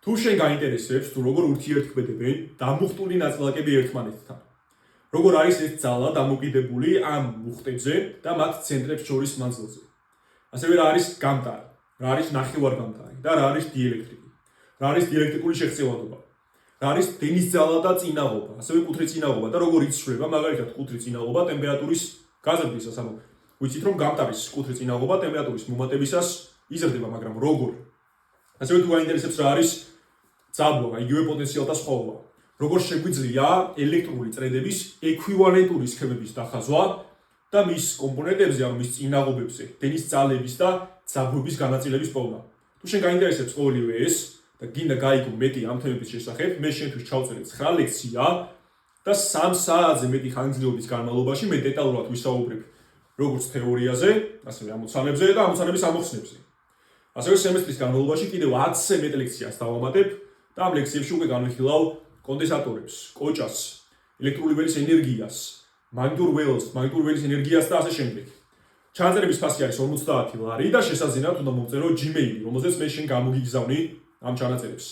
თუ შენ გაინტერესებს თუ როგორ ურთიერთქმედებენ დამუხტული ნაწილაკები ერთმანეთთან, როგორ არის ეს ძალა დამოკიდებული ამ მუხტებზე და მათ ცენტრებს შორის მანძილზე. ასევე რა არის გამტარი, რა არის ნახევარგამტარი და რა არის დიელექტრიკი, რა არის დიელექტრიკული შეღწევადობა, რა არის დენის ძალა და წინაღობა, ასევე კუთრი წინაღობა და როგორ იცვლება მაგალითად კუთრი წინაღობა ტემპერატურის გაზრდისას, ანუ ვიცით რომ გამტარის კუთრი წინაღობა ტემპერატურის მომატებისას იზრდება, მაგრამ როგორ? ასევე თუ გაინტერესებს რა არის ძაბვა, იგივე პოტენციალთა სხვაობა, როგორ შეგვიძლია ელექტრული წრედების ექვივალენტური სქემების დახაზვა და მის კომპონენტებზე, ანუ მის წინაღობებზე, დენის ძალების და ძაბვების განაწილების პოვნა. თუ შენ გაინტერესებს ყოველივე ეს და გინდა გაიგო მეტი ამ თემების შესახებ, მე შენთვის ჩავწერე 9 ლექცია და 3 საათზე მეტი ხანგრძლივობის განმავლობაში მე დეტალურად ვისაუბრებ როგორც თეორიაზე, ასევე ამოცანებზე და ამოცანების ამოხსნებზე. ასევე სემესტრის განმავლობაში კიდევ 10-ზე მეტ ლექციას დავამატებ და ამ ლექციებში უკვე განვიხილავ კონდენსატორებს, კოჭას, ელექტრული ველის ენერგიას, მაგნიტურ ველის ენერგიას და ასე შემდეგ. ჩანაწერების ფასი არის 50 ლარი და შესაძინავთ უნდა მომწერო Gmail-ი, რომელზეც მე შენ გამოგიგზავნი ამ ჩანაწერებს.